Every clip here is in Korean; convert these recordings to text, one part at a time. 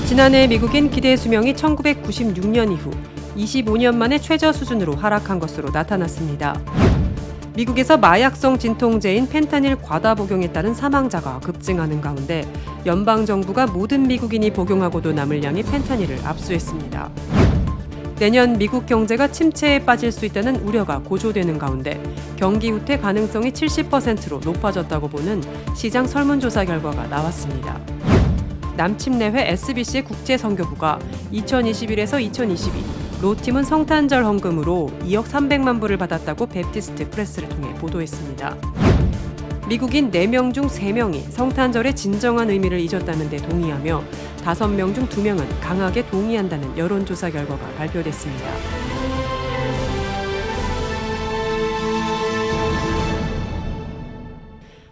지난해 미국인 기대 수명이 1996년 이후 25년 만에 최저 수준으로 하락한 것으로 나타났습니다. 미국에서 마약성 진통제인 펜타닐 과다 복용에 따른 사망자가 급증하는 가운데 연방정부가 모든 미국인이 복용하고도 남을 양의 펜타닐을 압수했습니다. 내년 미국 경제가 침체에 빠질 수 있다는 우려가 고조되는 가운데 경기 후퇴 가능성이 70%로 높아졌다고 보는 시장 설문조사 결과가 나왔습니다. 남침내회 SBC의 국제선교부가 2021에서 2022 로팀은 성탄절 헌금으로 2억 300만 불을 받았다고 베프티스트 프레스를 통해 보도했습니다. 미국인 4명 중 3명이 성탄절의 진정한 의미를 잊었다는 데 동의하며 5명 중 2명은 강하게 동의한다는 여론조사 결과가 발표됐습니다.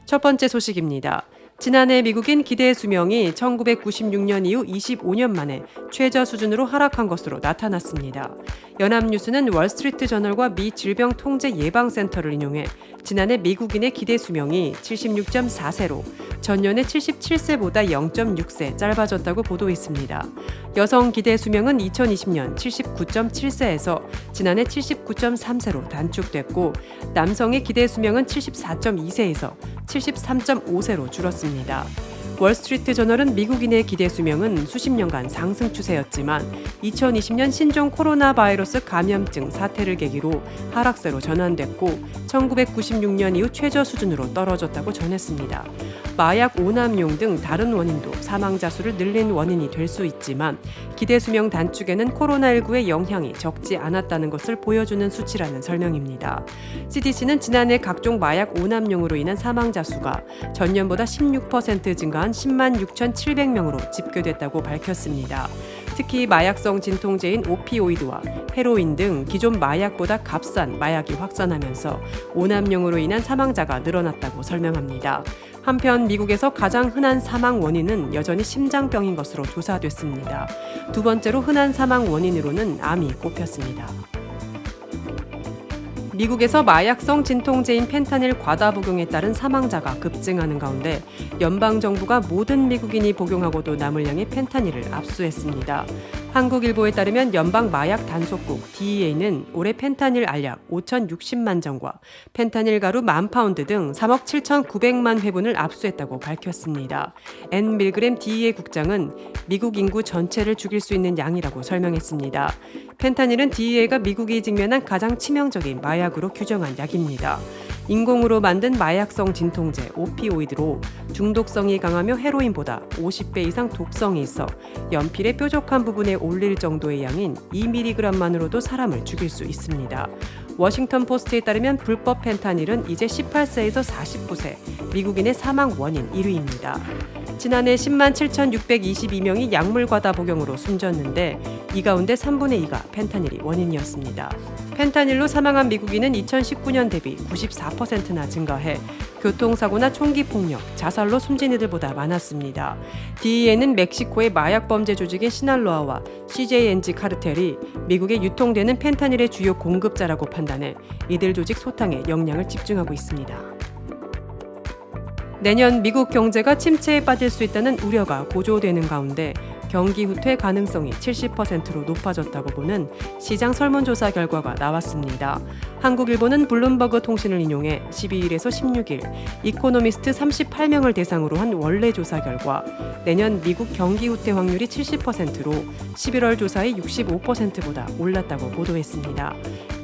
첫 번째 소식입니다. 지난해 미국인 기대 수명이 1996년 이후 25년 만에 최저 수준으로 하락한 것으로 나타났습니다. 연합뉴스는 월스트리트저널과 미 질병통제예방센터를 인용해 지난해 미국인의 기대 수명이 76.4세로 전년의 77세보다 0.6세 짧아졌다고 보도했습니다. 여성 기대 수명은 2020년 79.7세에서 지난해 79.3세로 단축됐고 남성의 기대 수명은 74.2세에서 73.5세로 줄었습니다. 월스트리트저널은 미국인의 기대 수명은 수십 년간 상승 추세였지만 2020년 신종 코로나 바이러스 감염증 사태를 계기로 하락세로 전환됐고 1996년 이후 최저 수준으로 떨어졌다고 전했습니다. 마약 오남용 등 다른 원인도 사망자 수를 늘린 원인이 될 수 있지만 기대 수명 단축에는 코로나19의 영향이 적지 않았다는 것을 보여주는 수치라는 설명입니다. CDC는 지난해 각종 마약 오남용으로 인한 사망자 수가 전년보다 16% 증가한 10만 6,700명으로 집계됐다고 밝혔습니다. 특히 마약성 진통제인 오피오이드와 헤로인 등 기존 마약보다 값싼 마약이 확산하면서 오남용으로 인한 사망자가 늘어났다고 설명합니다. 한편 미국에서 가장 흔한 사망 원인은 여전히 심장병인 것으로 조사됐습니다. 두 번째로 흔한 사망 원인으로는 암이 꼽혔습니다. 미국에서 마약성 진통제인 펜타닐 과다 복용에 따른 사망자가 급증하는 가운데 연방정부가 모든 미국인이 복용하고도 남을 양의 펜타닐을 압수했습니다. 한국일보에 따르면 연방마약단속국 DEA는 올해 펜타닐 알약 5,060만 정과 펜타닐 가루 10,000파운드 등 3억 7,900만 회분을 압수했다고 밝혔습니다. 앤 밀그램 DEA 국장은 미국 인구 전체를 죽일 수 있는 양이라고 설명했습니다. 펜타닐은 DEA가 미국이 직면한 가장 치명적인 마약으로 규정한 약입니다. 인공으로 만든 마약성 진통제 오피오이드로 중독성이 강하며 헤로인보다 50배 이상 독성이 있어 연필의 뾰족한 부분에 올릴 정도의 양인 2mg만으로도 사람을 죽일 수 있습니다. 워싱턴 포스트에 따르면 불법 펜타닐은 이제 18세에서 49세 미국인의 사망 원인 1위입니다. 지난해 10만 7,622명이 약물 과다 복용으로 숨졌는데 이 가운데 3분의 2가 펜타닐이 원인이었습니다. 펜타닐로 사망한 미국인은 2019년 대비 94%나 증가해 교통사고나 총기 폭력, 자살로 숨진 이들보다 많았습니다. DEA는 멕시코의 마약 범죄 조직인 시날로아와 CJNG 카르텔이 미국에 유통되는 펜타닐의 주요 공급자라고 판단해 이들 조직 소탕에 역량을 집중하고 있습니다. 내년 미국 경제가 침체에 빠질 수 있다는 우려가 고조되는 가운데 경기 후퇴 가능성이 70%로 높아졌다고 보는 시장 설문조사 결과가 나왔습니다. 한국일보는 블룸버그 통신을 인용해 12일에서 16일 이코노미스트 38명을 대상으로 한 원래 조사 결과 내년 미국 경기 후퇴 확률이 70%로 11월 조사의 65%보다 올랐다고 보도했습니다.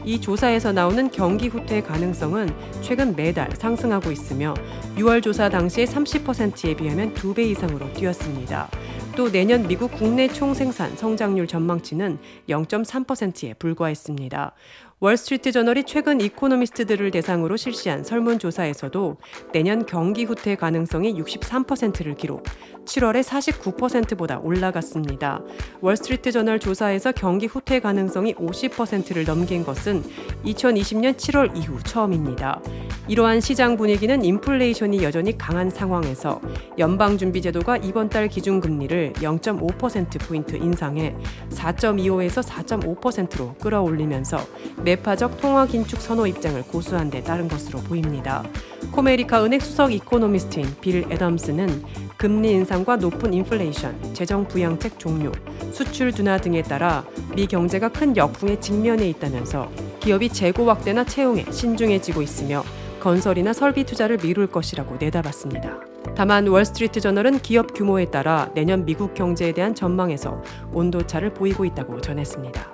이 조사에서 나오는 경기 후퇴 가능성은 최근 매달 상승하고 있으며 6월 조사 당시의 30%에 비하면 2배 이상으로 뛰었습니다. 또 내년 미국 국내 총생산 성장률 전망치는 0.3%에 불과했습니다. 월스트리트저널이 최근 이코노미스트들을 대상으로 실시한 설문조사에서도 내년 경기 후퇴 가능성이 63%를 기록, 7월에 49%보다 올라갔습니다. 월스트리트저널 조사에서 경기 후퇴 가능성이 50%를 넘긴 것은 2020년 7월 이후 처음입니다. 이러한 시장 분위기는 인플레이션이 여전히 강한 상황에서 연방준비제도가 이번 달 기준금리를 0.5%포인트 인상해 4.25에서 4.5%로 끌어올리면서 매파적 통화 긴축 선호 입장을 고수한 데 따른 것으로 보입니다. 코메리카 은행 수석 이코노미스트인 빌 애덤스는 금리 인상과 높은 인플레이션, 재정 부양책 종료, 수출 둔화 등에 따라 미 경제가 큰 역풍에 직면해 있다면서 기업이 재고 확대나 채용에 신중해지고 있으며 건설이나 설비 투자를 미룰 것이라고 내다봤습니다. 다만 월스트리트저널은 기업 규모에 따라 내년 미국 경제에 대한 전망에서 온도차를 보이고 있다고 전했습니다.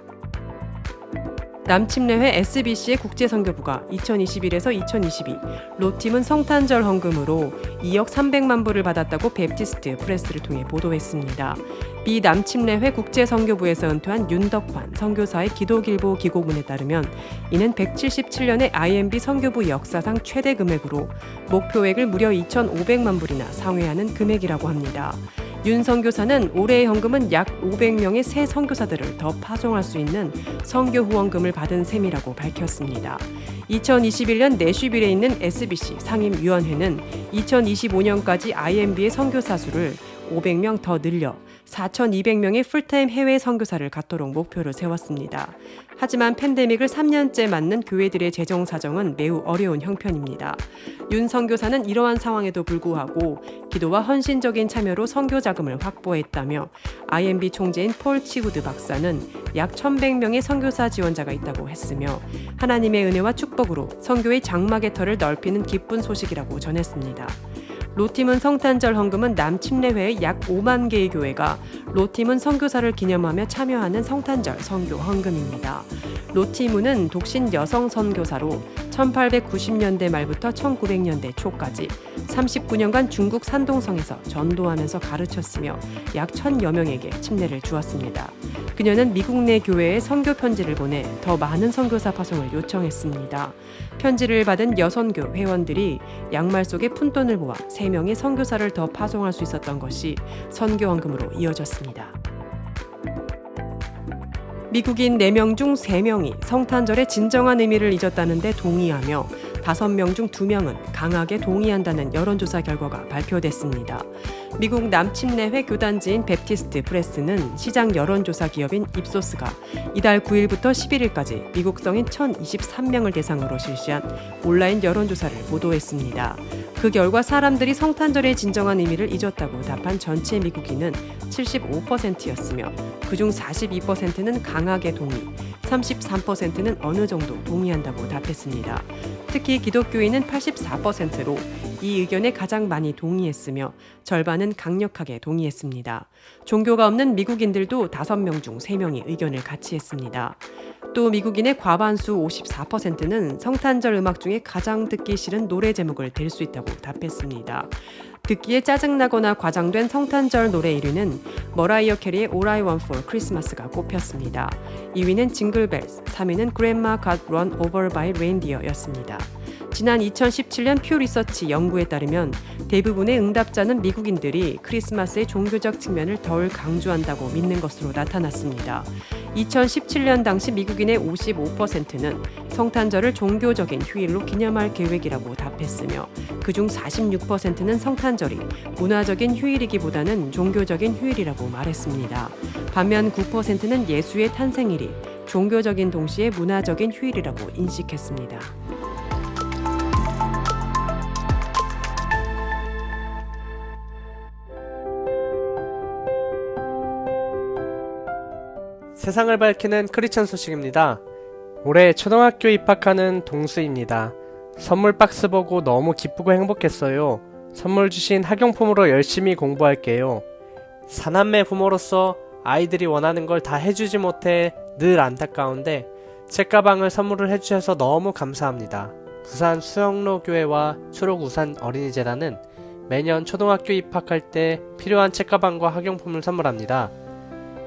남침례회 SBC의 국제선교부가 2021에서 2022 로팀은 성탄절 헌금으로 2억 300만 불을 받았다고 베프티스트 프레스를 통해 보도했습니다. 미 남침례회 국제선교부에서 은퇴한 윤덕환 선교사의 기도길보 기고문에 따르면 이는 177년의 IMB 선교부 역사상 최대 금액으로 목표액을 무려 2,500만 불이나 상회하는 금액이라고 합니다. 윤 선교사는 올해의 헌금은 약 500명의 새 선교사들을 더 파송할 수 있는 선교 후원금을 받은 셈이라고 밝혔습니다. 2021년 내슈빌에 있는 SBC 상임위원회는 2025년까지 IMB의 선교사 수를 500명 더 늘려 4,200명의 풀타임 해외 선교사를 갖도록 목표를 세웠습니다. 하지만 팬데믹을 3년째 맞는 교회들의 재정 사정은 매우 어려운 형편입니다. 윤 선교사는 이러한 상황에도 불구하고 기도와 헌신적인 참여로 선교 자금을 확보했다며 IMB 총재인 폴 치구드 박사는 약 1,100명의 선교사 지원자가 있다고 했으며 하나님의 은혜와 축복으로 선교의 장막의 털을 넓히는 기쁜 소식이라고 전했습니다. 로팀은 성탄절 헌금은 남침례회의 약 5만 개의 교회가 로팀은 선교사를 기념하며 참여하는 성탄절 선교 헌금입니다. 로티문은 독신 여성 선교사로 1890년대 말부터 1900년대 초까지 39년간 중국 산동성에서 전도하면서 가르쳤으며 약 1,000여 명에게 침례를 주었습니다. 그녀는 미국 내 교회에 선교 편지를 보내 더 많은 선교사 파송을 요청했습니다. 편지를 받은 여선교 회원들이 양말 속에 푼돈을 모아 3명의 선교사를 더 파송할 수 있었던 것이 선교 헌금으로 이어졌습니다. 미국인 4명 중 3명이 성탄절의 진정한 의미를 잊었다는데 동의하며 5명 중 2명은 강하게 동의한다는 여론조사 결과가 발표됐습니다. 미국 남침례회 교단지인 베프티스트 프레스는 시장 여론조사 기업인 입소스가 이달 9일부터 11일까지 미국 성인 1,023명을 대상으로 실시한 온라인 여론조사를 보도했습니다. 그 결과 사람들이 성탄절의 진정한 의미를 잊었다고 답한 전체 미국인은 75%였으며 그중 42%는 강하게 동의, 33%는 어느 정도 동의한다고 답했습니다. 특히 기독교인은 84%로 이 의견에 가장 많이 동의했으며 절반은 강력하게 동의했습니다. 종교가 없는 미국인들도 5명 중 3명이 의견을 같이 했습니다. 또 미국인의 과반수 54%는 성탄절 음악 중에 가장 듣기 싫은 노래 제목을 댈 수 있다고 답했습니다. 듣기에 짜증나거나 과장된 성탄절 노래 1위는 머라이어 캐리의 All I Want for Christmas가 꼽혔습니다. 2위는 징글벨스, 3위는 Grandma Got Run Over by Reindeer였습니다. 지난 2017년 퓨 리서치 연구에 따르면 대부분의 응답자는 미국인들이 크리스마스의 종교적 측면을 덜 강조한다고 믿는 것으로 나타났습니다. 2017년 당시 미국인의 55%는 성탄절을 종교적인 휴일로 기념할 계획이라고 답했으며 그중 46%는 성탄절이 문화적인 휴일이기보다는 종교적인 휴일이라고 말했습니다. 반면 9%는 예수의 탄생일이 종교적인 동시에 문화적인 휴일이라고 인식했습니다. 세상을 밝히는 크리스천 소식입니다. 올해 초등학교 입학하는 동수입니다. 선물 박스 보고 너무 기쁘고 행복했어요. 선물 주신 학용품으로 열심히 공부할게요. 사남매 부모로서 아이들이 원하는 걸 다 해주지 못해 늘 안타까운데 책가방을 선물을 해주셔서 너무 감사합니다. 부산 수영로 교회와 초록우산 어린이재단은 매년 초등학교 입학할 때 필요한 책가방과 학용품을 선물합니다.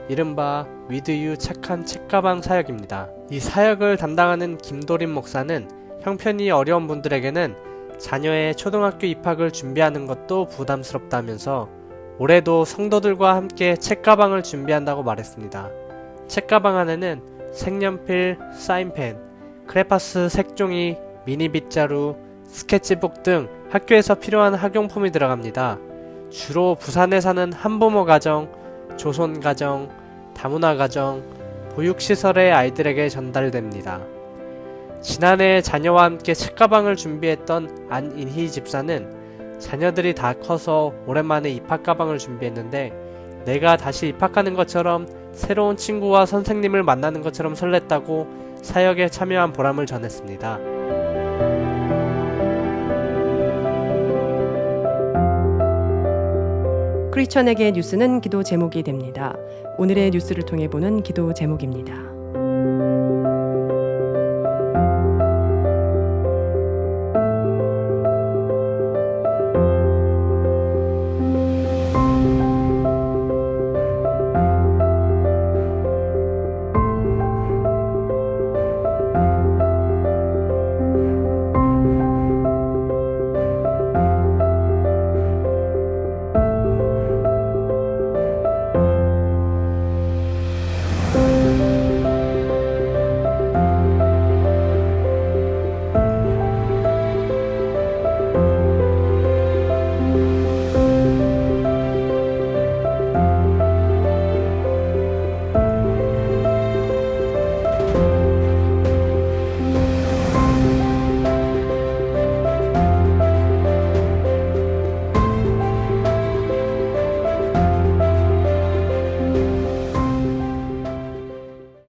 이른바 위드유 착한 책가방 사역입니다. 이 사역을 담당하는 김도림 목사는 형편이 어려운 분들에게는 자녀의 초등학교 입학을 준비하는 것도 부담스럽다면서 올해도 성도들과 함께 책가방을 준비한다고 말했습니다. 책가방 안에는 색연필, 사인펜, 크레파스 색종이, 미니 빗자루, 스케치북 등 학교에서 필요한 학용품이 들어갑니다. 주로 부산에 사는 한부모 가정, 조손 가정, 다문화 가정, 보육시설의 아이들에게 전달됩니다. 지난해 자녀와 함께 책가방을 준비했던 안인희 집사는 자녀들이 다 커서 오랜만에 입학 가방을 준비했는데 내가 다시 입학하는 것처럼 새로운 친구와 선생님을 만나는 것처럼 설렜다고 사역에 참여한 보람을 전했습니다. 크리스천에게 뉴스는 기도 제목이 됩니다. 오늘의 뉴스를 통해 보는 기도 제목입니다.